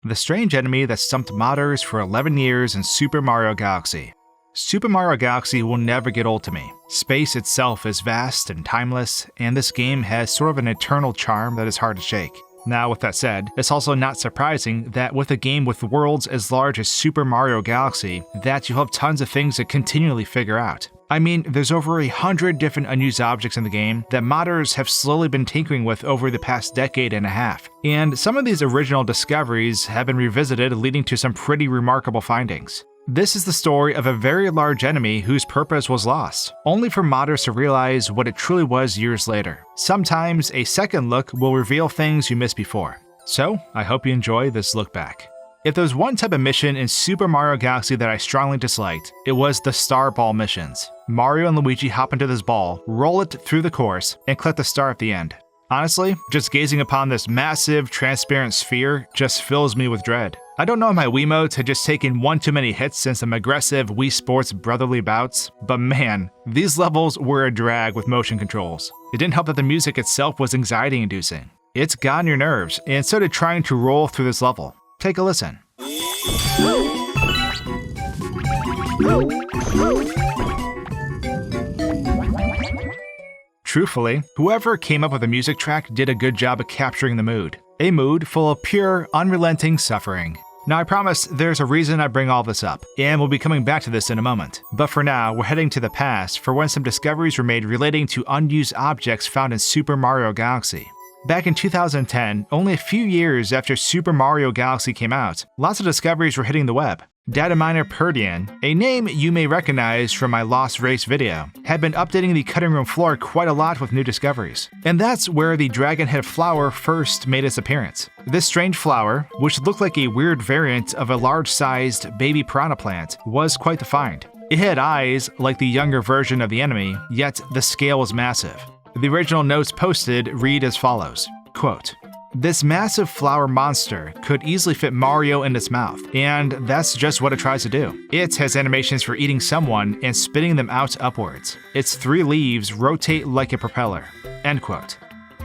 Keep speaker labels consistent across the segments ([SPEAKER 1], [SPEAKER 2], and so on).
[SPEAKER 1] the strange enemy that stumped modders for 11 years in Super Mario Galaxy. Super Mario Galaxy will never get old to me. Space itself is vast and timeless, and this game has sort of an eternal charm that is hard to shake. Now, with that said, it's also not surprising that with a game with worlds as large as Super Mario Galaxy, that you'll have tons of things to continually figure out. I mean, there's over 100 different unused objects in the game that modders have slowly been tinkering with over the past decade and a half. And some of these original discoveries have been revisited, leading to some pretty remarkable findings. This is the story of a very large enemy whose purpose was lost, only for modders to realize what it truly was years later. Sometimes a second look will reveal things you missed before. So, I hope you enjoy this look back. If there was one type of mission in Super Mario Galaxy that I strongly disliked, it was the Star Ball missions. Mario and Luigi hop into this ball, roll it through the course, and collect the star at the end. Honestly, just gazing upon this massive, transparent sphere just fills me with dread. I don't know if my Wiimotes had just taken one too many hits in some aggressive Wii Sports brotherly bouts, but man, these levels were a drag with motion controls. It didn't help that the music itself was anxiety-inducing. It's got on your nerves, and so did trying to roll through this level. Take a listen. Truthfully, whoever came up with the music track did a good job of capturing the mood. A mood full of pure, unrelenting suffering. Now I promise there's a reason I bring all this up, and we'll be coming back to this in a moment. But for now, we're heading to the past for when some discoveries were made relating to unused objects found in Super Mario Galaxy. Back in 2010, only a few years after Super Mario Galaxy came out, lots of discoveries were hitting the web. Data miner Peardian, a name you may recognize from my Lost Race video, had been updating the cutting room floor quite a lot with new discoveries. And that's where the dragon head flower first made its appearance. This strange flower, which looked like a weird variant of a large-sized baby piranha plant, was quite the find. It had eyes like the younger version of the enemy, yet the scale was massive. The original notes posted read as follows, quote, "This massive flower monster could easily fit Mario in its mouth, and that's just what it tries to do. It has animations for eating someone and spitting them out upwards. Its 3 leaves rotate like a propeller." End quote.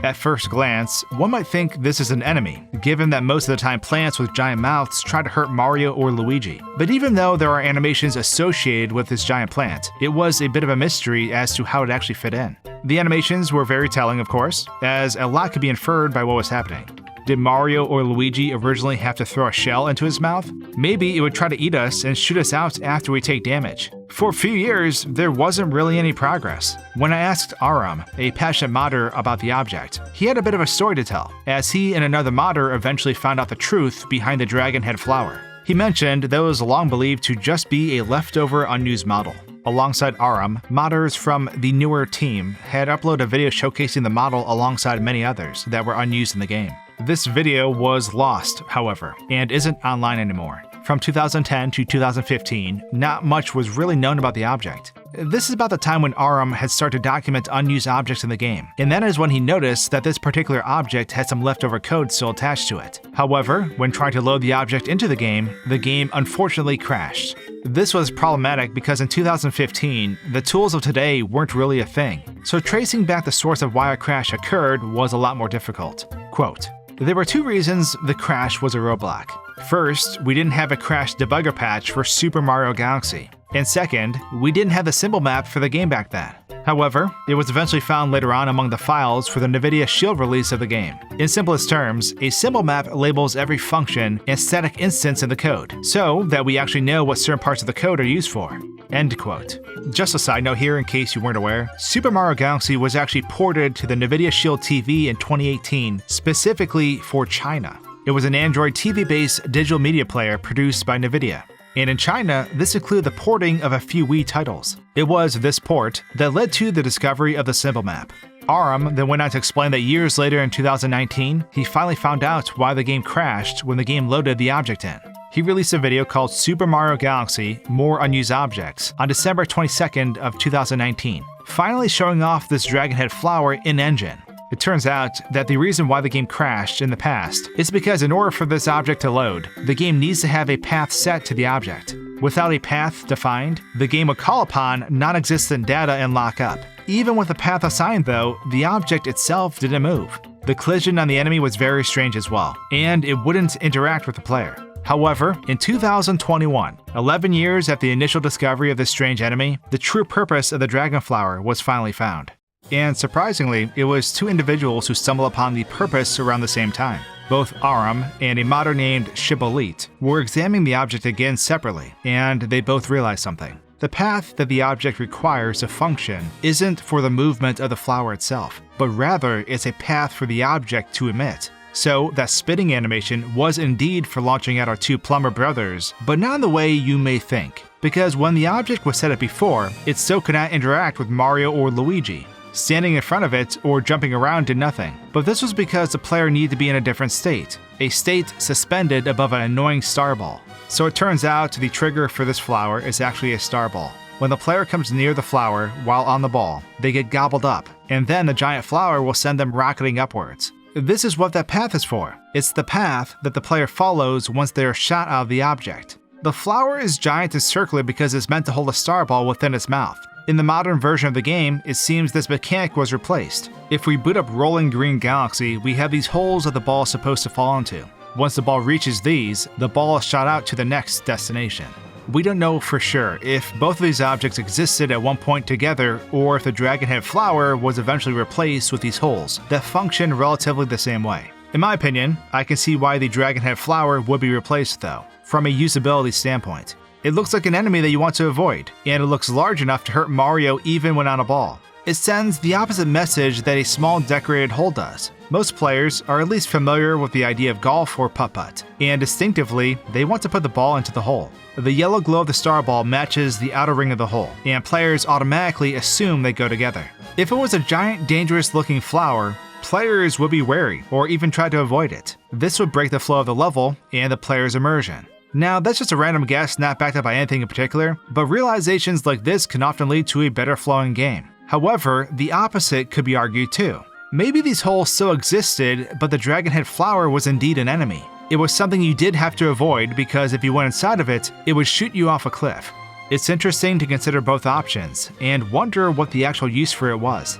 [SPEAKER 1] At first glance, one might think this is an enemy, given that most of the time plants with giant mouths try to hurt Mario or Luigi. But even though there are animations associated with this giant plant, it was a bit of a mystery as to how it actually fit in. The animations were very telling, of course, as a lot could be inferred by what was happening. Did Mario or Luigi originally have to throw a shell into his mouth? Maybe it would try to eat us and shoot us out after we take damage. For a few years, there wasn't really any progress. When I asked Aurum, a passionate modder, about the object, he had a bit of a story to tell, as he and another modder eventually found out the truth behind the dragon head flower. He mentioned that it was long believed to just be a leftover unused model. Alongside Aurum, modders from the newer team had uploaded a video showcasing the model alongside many others that were unused in the game. This video was lost, however, and isn't online anymore. From 2010 to 2015, not much was really known about the object. This is about the time when Aurum had started to document unused objects in the game, and that is when he noticed that this particular object had some leftover code still attached to it. However, when trying to load the object into the game unfortunately crashed. This was problematic because in 2015, the tools of today weren't really a thing, so tracing back the source of why a crash occurred was a lot more difficult. Quote, "There were 2 reasons the crash was a roadblock. First, we didn't have a crash debugger patch for Super Mario Galaxy. And second, we didn't have the symbol map for the game back then. However, it was eventually found later on among the files for the NVIDIA Shield release of the game. In simplest terms, a symbol map labels every function and static instance in the code, so that we actually know what certain parts of the code are used for." End quote. Just a side note here in case you weren't aware, Super Mario Galaxy was actually ported to the NVIDIA Shield TV in 2018, specifically for China. It was an Android TV-based digital media player produced by NVIDIA. And in China, this included the porting of a few Wii titles. It was this port that led to the discovery of the symbol map. Aurum then went on to explain that years later in 2019, he finally found out why the game crashed when the game loaded the object in. He released a video called Super Mario Galaxy: More Unused Objects on December 22nd of 2019, finally showing off this dragon head flower in-engine. It turns out that the reason why the game crashed in the past is because in order for this object to load, the game needs to have a path set to the object. Without a path defined, the game would call upon non-existent data and lock up. Even with a path assigned though, the object itself didn't move. The collision on the enemy was very strange as well, and it wouldn't interact with the player. However, in 2021, 11 years after the initial discovery of this strange enemy, the true purpose of the dragon flower was finally found. And surprisingly, it was two individuals who stumbled upon the purpose around the same time. Both Aurum and a modder named Shibboleth were examining the object again separately, and they both realized something. The path that the object requires to function isn't for the movement of the flower itself, but rather it's a path for the object to emit. So that spitting animation was indeed for launching out our two plumber brothers, but not in the way you may think. Because when the object was set up before, it still could not interact with Mario or Luigi. Standing in front of it or jumping around did nothing. But this was because the player needed to be in a different state, a state suspended above an annoying starball. So it turns out the trigger for this flower is actually a starball. When the player comes near the flower while on the ball, they get gobbled up, and then the giant flower will send them rocketing upwards. This is what that path is for. It's the path that the player follows once they are shot out of the object. The flower is giant and circular because it's meant to hold a starball within its mouth. In the modern version of the game, it seems this mechanic was replaced. If we boot up Rolling Green Galaxy, we have these holes that the ball is supposed to fall into. Once the ball reaches these, the ball is shot out to the next destination. We don't know for sure if both of these objects existed at one point together, or if the dragon head flower was eventually replaced with these holes that function relatively the same way. In my opinion, I can see why the dragon head flower would be replaced though, from a usability standpoint. It looks like an enemy that you want to avoid, and it looks large enough to hurt Mario even when on a ball. It sends the opposite message that a small decorated hole does. Most players are at least familiar with the idea of golf or putt-putt, and instinctively, they want to put the ball into the hole. The yellow glow of the starball matches the outer ring of the hole, and players automatically assume they go together. If it was a giant, dangerous-looking flower, players would be wary or even try to avoid it. This would break the flow of the level and the player's immersion. Now, that's just a random guess not backed up by anything in particular, but realizations like this can often lead to a better flowing game. However, the opposite could be argued too. Maybe these holes still existed, but the dragonhead flower was indeed an enemy. It was something you did have to avoid because if you went inside of it, it would shoot you off a cliff. It's interesting to consider both options, and wonder what the actual use for it was.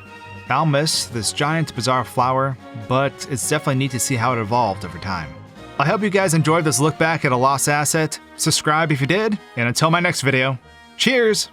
[SPEAKER 1] I'll miss this giant bizarre flower, but it's definitely neat to see how it evolved over time. I hope you guys enjoyed this look back at a lost asset. Subscribe if you did, and until my next video, cheers!